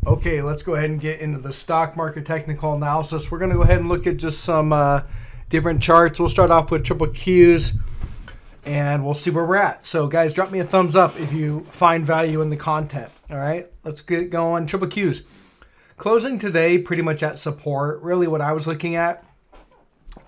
Okay, let's go ahead and get into the stock market technical analysis. We're going to go ahead and look at just some different charts. We'll start off with triple Qs and we'll see where we're at. So guys, drop me a thumbs up if you find value in the content. All right, let's get going. Triple Qs. Closing today pretty much at support. Really what I was looking at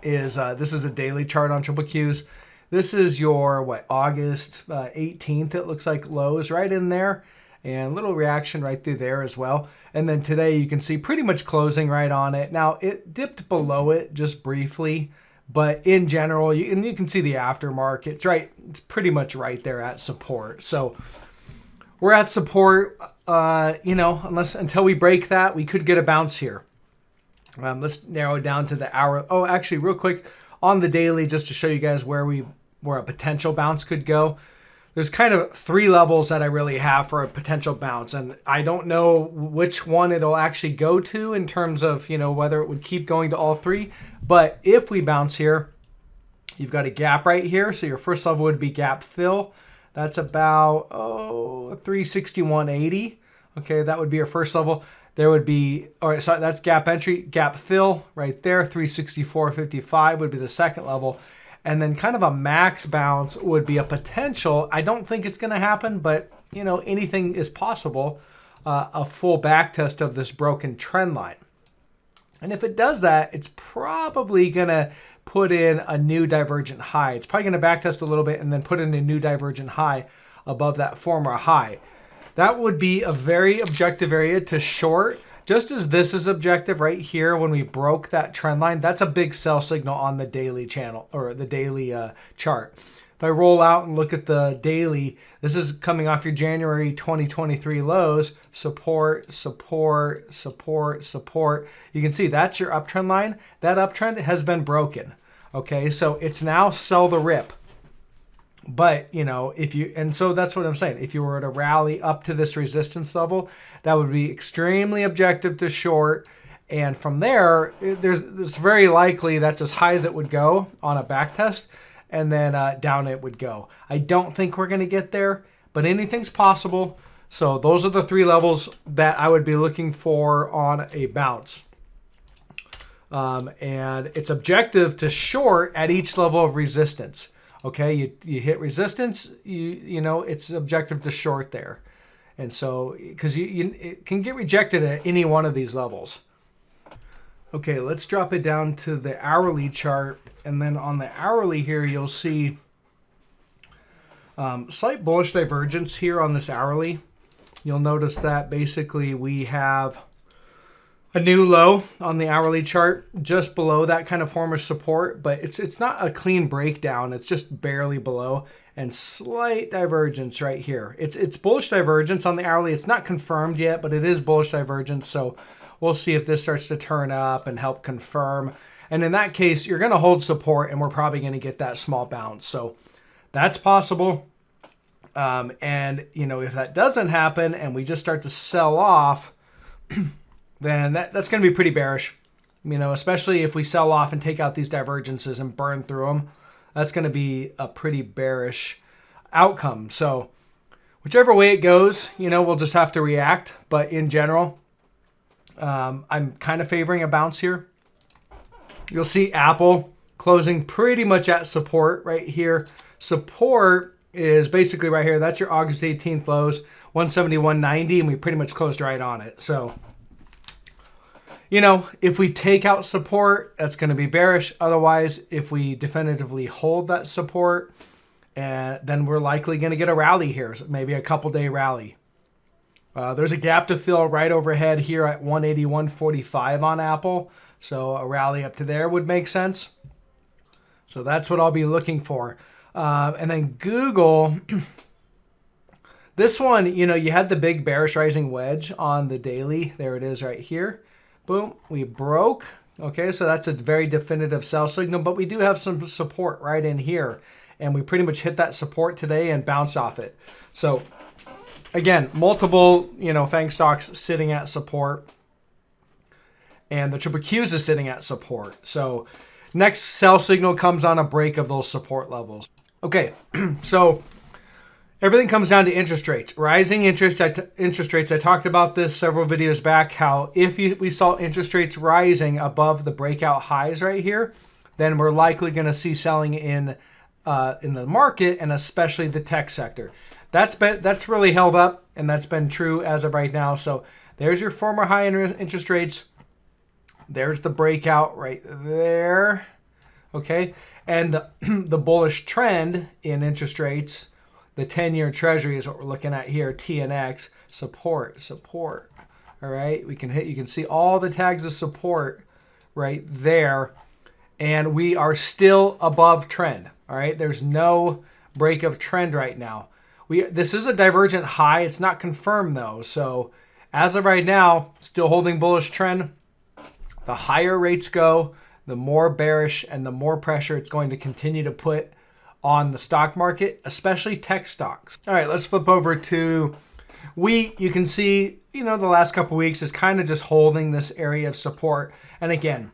is this is a daily chart on triple Qs. This is your, August 18th, it looks like lows right in there. And a little reaction right through there as well. And then today you can see pretty much closing right on it. Now it dipped below it just briefly, but in general, you can see the aftermarket. It's pretty much right there at support. So we're at support, until we break that, we could get a bounce here. Let's narrow it down to the hour. Oh, actually real quick on the daily, just to show you guys where a potential bounce could go. There's kind of three levels that I really have for a potential bounce, and I don't know which one it'll actually go to in terms of, whether it would keep going to all three. But if we bounce here, you've got a gap right here. So your first level would be gap fill. That's about 361.80. Okay, that would be your first level. There would be, that's gap entry, gap fill right there. 364.55 would be the second level. And then kind of a max bounce would be a potential. I don't think it's going to happen, but anything is possible. A full back test of this broken trend line. And if it does that, it's probably going to put in a new divergent high. It's probably going to back test a little bit and then put in a new divergent high above that former high. That would be a very objective area to short. Just as this is objective right here, when we broke that trend line, that's a big sell signal on the daily channel or the daily chart. If I roll out and look at the daily, this is coming off your January 2023 lows, support, support, support, support. You can see that's your uptrend line. That uptrend has been broken. Okay, so it's now sell the rip. But, so that's what I'm saying. If you were to rally up to this resistance level, that would be extremely objective to short. And from there, it's very likely that's as high as it would go on a back test. And then down it would go. I don't think we're going to get there, but anything's possible. So those are the three levels that I would be looking for on a bounce. And it's objective to short at each level of resistance. Okay, you hit resistance, it's objective to short there. And so, because it can get rejected at any one of these levels. Okay, let's drop it down to the hourly chart. And then on the hourly here, you'll see slight bullish divergence here on this hourly. You'll notice that basically we have a new low on the hourly chart just below that kind of former support, but it's not a clean breakdown. It's just barely below, and slight divergence right here. It's bullish divergence on the hourly. It's not confirmed yet, but it is bullish divergence. So we'll see if this starts to turn up and help confirm. And in that case, you're going to hold support, and we're probably going to get that small bounce. So that's possible. And if that doesn't happen and we just start to sell off, then that's going to be pretty bearish, especially if we sell off and take out these divergences and burn through them. That's going to be a pretty bearish outcome. So whichever way it goes, we'll just have to react. But in general, I'm kind of favoring a bounce here. You'll see Apple closing pretty much at support right here. Support is basically right here. That's your August 18th lows, 171.90, and we pretty much closed right on it. So if we take out support, that's going to be bearish. Otherwise, if we definitively hold that support, then we're likely going to get a rally here, so maybe a couple-day rally. There's a gap to fill right overhead here at 181.45 on Apple. So a rally up to there would make sense. So that's what I'll be looking for. And then Google, this one, you had the big bearish rising wedge on the daily. There it is right here. Boom, we broke. Okay, so that's a very definitive sell signal, but we do have some support right in here. And we pretty much hit that support today and bounced off it. So again, multiple, FANG stocks sitting at support. And the triple Qs is sitting at support. So next sell signal comes on a break of those support levels. Okay, so Everything comes down to interest rates. Rising interest rates. I talked about this several videos back, how if we saw interest rates rising above the breakout highs right here, then we're likely going to see selling in the market, and especially the tech sector. That's really held up, and that's been true as of right now. So there's your former high interest rates. There's the breakout right there. Okay, and the bullish trend in interest rates. The 10-year Treasury is what we're looking at here. TNX support. All right, you can see all the tags of support right there, and we are still above trend. All right, there's no break of trend right now. This is a divergent high. It's not confirmed though. So as of right now, still holding bullish trend. The higher rates go, the more bearish and the more pressure it's going to continue to put on the stock market, especially tech stocks. All right, let's flip over to wheat. You can see, the last couple weeks is kind of just holding this area of support. And again,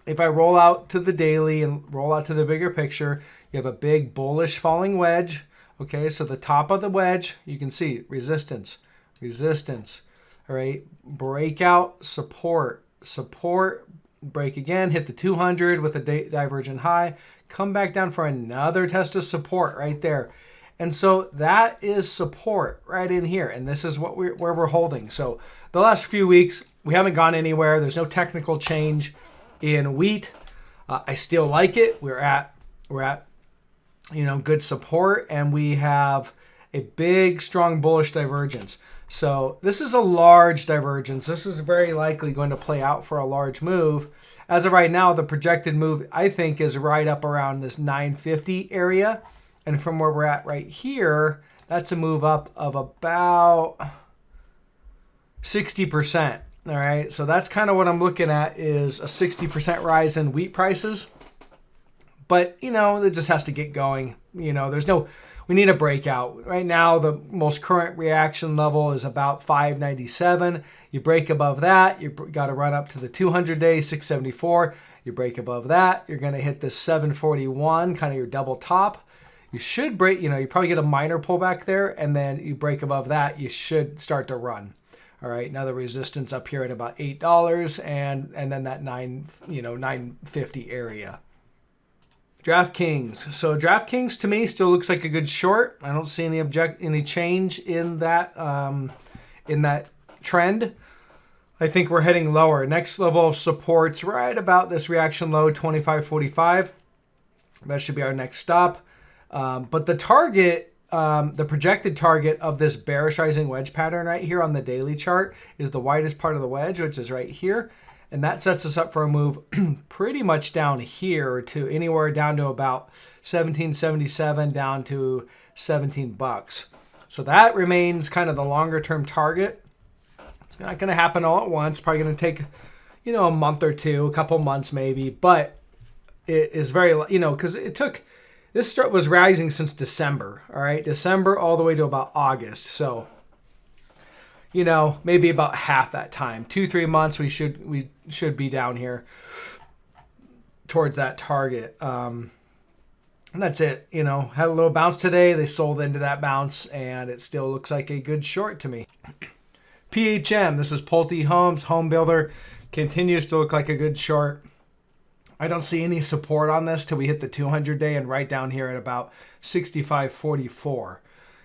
if I roll out to the daily and roll out to the bigger picture, you have a big bullish falling wedge. Okay, so the top of the wedge, you can see resistance. All right, breakout, support, break again, hit the 200 with a divergent high, come back down for another test of support right there. And so that is support right in here. And this is where we're holding. So the last few weeks, we haven't gone anywhere. There's no technical change in wheat. I still like it. We're at good support, and we have a big, strong bullish divergence. So this is a large divergence. This is very likely going to play out for a large move. As of right now, the projected move, I think, is right up around this 950 area. And from where we're at right here, that's a move up of about 60%. All right, so that's kind of what I'm looking at, is a 60% rise in wheat prices. But, it just has to get going. We need a breakout. Right now, the most current reaction level is about 597. You break above that, you got to run up to the 200-day, 674. You break above that, you're going to hit this 741, kind of your double top. You should break, you probably get a minor pullback there, and then you break above that, you should start to run. All right, now the resistance up here at about $8, and then that 950 area. DraftKings. So DraftKings to me still looks like a good short. I don't see any change in that trend. I think we're heading lower. Next level of support's right about this reaction low, 25.45. That should be our next stop. But the target, the projected target of this bearish rising wedge pattern right here on the daily chart is the widest part of the wedge, which is right here. And that sets us up for a move pretty much down here to anywhere down to about 17.77 down to $17. So that remains kind of the longer term target. It's not going to happen all at once. Probably going to take, a month or two, a couple months maybe. But it is very, because this was rising since December. All right, December all the way to about August. So maybe about half that time, 2-3 months, we should be down here towards that target. And that's it. Had a little bounce today. They sold into that bounce, and it still looks like a good short to me. PHM, this is Pulte Homes, home builder, continues to look like a good short. I don't see any support on this till we hit the 200-day and right down here at about 65.44.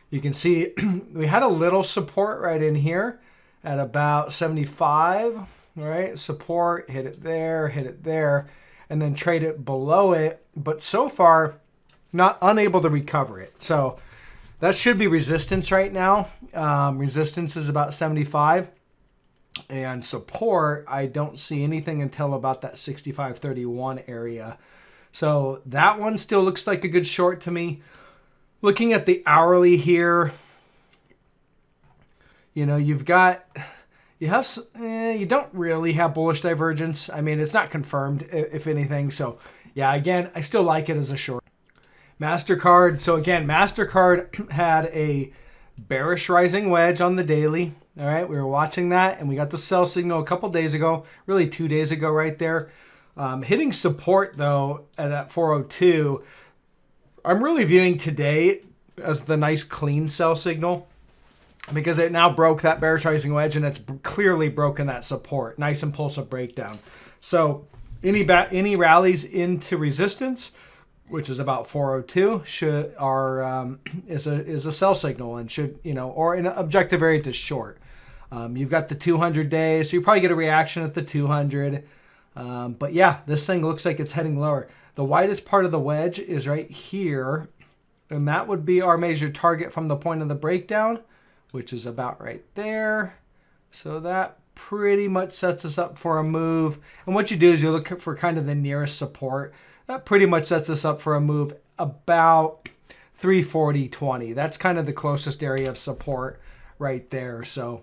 You can see we had a little support right in here at about 75, all right? Support, hit it there, and then trade it below it. But so far, not unable to recover it. So that should be resistance right now. Resistance is about 75. And support, I don't see anything until about that 65.31 area. So that one still looks like a good short to me. Looking at the hourly here, you don't really have bullish divergence. I mean, it's not confirmed, if anything. So yeah, again, I still like it as a short. MasterCard. So again, MasterCard had a bearish rising wedge on the daily. All right, we were watching that, and we got the sell signal a couple days ago, really 2 days ago right there. Hitting support, though, at that 402. I'm really viewing today as the nice clean sell signal, because it now broke that bearish rising wedge and it's clearly broken that support. Nice impulsive breakdown. So any rallies into resistance, which is about 402, is a sell signal and should, or an objective area to short. You've got the 200 days, so you probably get a reaction at the 200. But yeah, this thing looks like it's heading lower. The widest part of the wedge is right here, and that would be our major target from the point of the breakdown, which is about right there. So that pretty much sets us up for a move. And what you do is you look for kind of the nearest support. That pretty much sets us up for a move about 340.20. That's kind of the closest area of support right there. So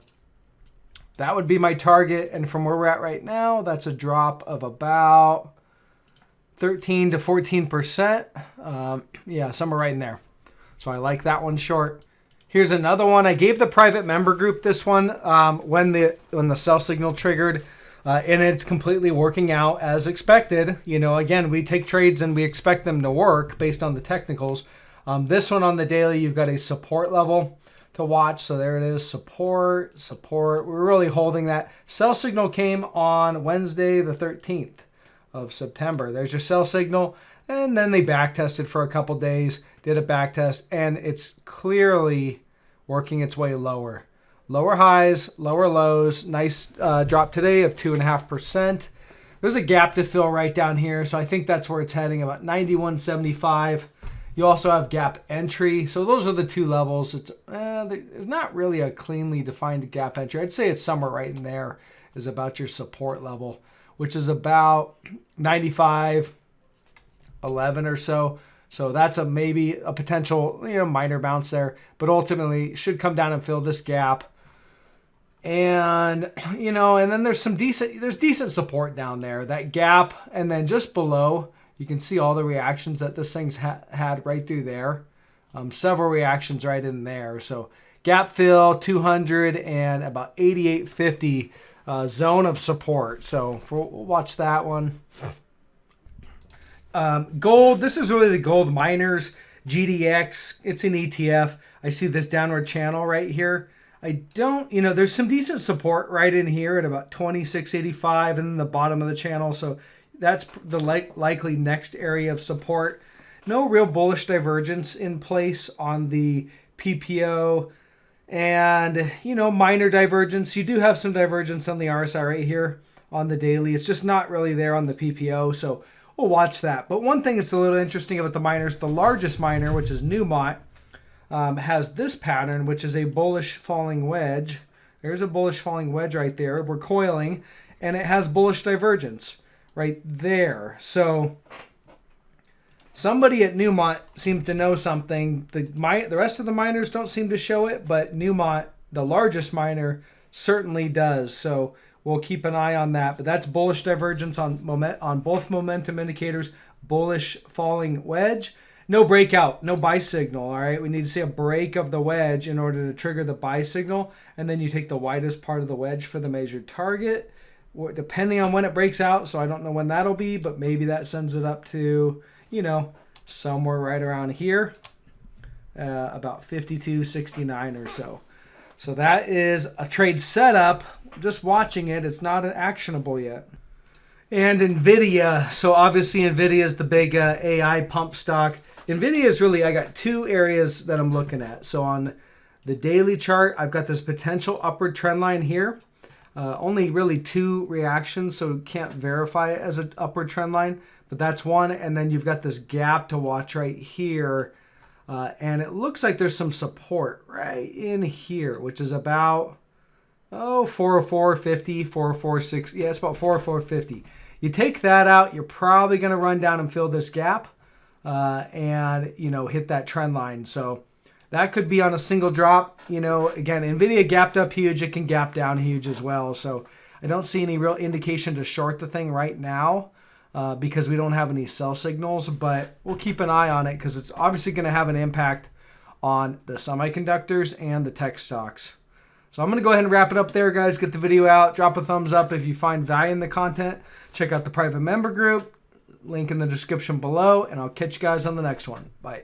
that would be my target. And from where we're at right now, that's a drop of about 13 to 14%. Yeah, somewhere right in there. So I like that one short. Here's another one. I gave the private member group this one when the sell signal triggered, and it's completely working out as expected. Again, we take trades and we expect them to work based on the technicals. This one on the daily, you've got a support level to watch. So there it is, support. We're really holding that. Sell signal came on Wednesday, the 13th of September. There's your sell signal. And then they back tested for a couple days, did a back test, and it's clearly working its way lower. Lower highs, lower lows. Nice drop today of 2.5%. There's a gap to fill right down here, so I think that's where it's heading, about 91.75. You also have gap entry. So those are the two levels. There's not really a cleanly defined gap entry. I'd say it's somewhere right in there is about your support level, which is about 95.11 or so. So that's maybe a potential, minor bounce there, but ultimately should come down and fill this gap. And, and then there's decent support down there, that gap. And then just below, you can see all the reactions that this thing's had right through there. Several reactions right in there. So gap fill, 200 and about 88.50 zone of support. So we'll watch that one. Gold, this is really the gold miners, GDX. It's an ETF. I see this downward channel right here. There's some decent support right in here at about 26.85 and then the bottom of the channel. So that's the likely next area of support. No real bullish divergence in place on the PPO and, minor divergence. You do have some divergence on the RSI right here on the daily. It's just not really there on the PPO. So we'll watch that. But one thing that's a little interesting about the miners, the largest miner, which is Newmont, has this pattern, which is a bullish falling wedge. There's a bullish falling wedge right there. We're coiling, and it has bullish divergence right there. So somebody at Newmont seems to know something. The rest of the miners don't seem to show it, but Newmont, the largest miner, certainly does. So we'll keep an eye on that. But that's bullish divergence on both momentum indicators, bullish falling wedge. No breakout, no buy signal, all right? We need to see a break of the wedge in order to trigger the buy signal, and then you take the widest part of the wedge for the measured target, depending on when it breaks out. So I don't know when that'll be, but maybe that sends it up to, somewhere right around here, about 52.69 or so. So that is a trade setup. Just watching it, it's not actionable yet. And NVIDIA. So obviously NVIDIA is the big AI pump stock. NVIDIA is really, I got two areas that I'm looking at. So on the daily chart, I've got this potential upward trend line here. Only really two reactions, so can't verify it as an upward trend line, but that's one. And then you've got this gap to watch right here. And it looks like there's some support right in here, which is about 404.50, 404.6. Yeah, it's about 404.50. You take that out, you're probably going to run down and fill this gap and, hit that trend line. So that could be on a single drop. Again, NVIDIA gapped up huge. It can gap down huge as well. So I don't see any real indication to short the thing right now because we don't have any sell signals. But we'll keep an eye on it because it's obviously going to have an impact on the semiconductors and the tech stocks. So I'm going to go ahead and wrap it up there, guys. Get the video out. Drop a thumbs up if you find value in the content. Check out the private member group. Link in the description below. And I'll catch you guys on the next one. Bye.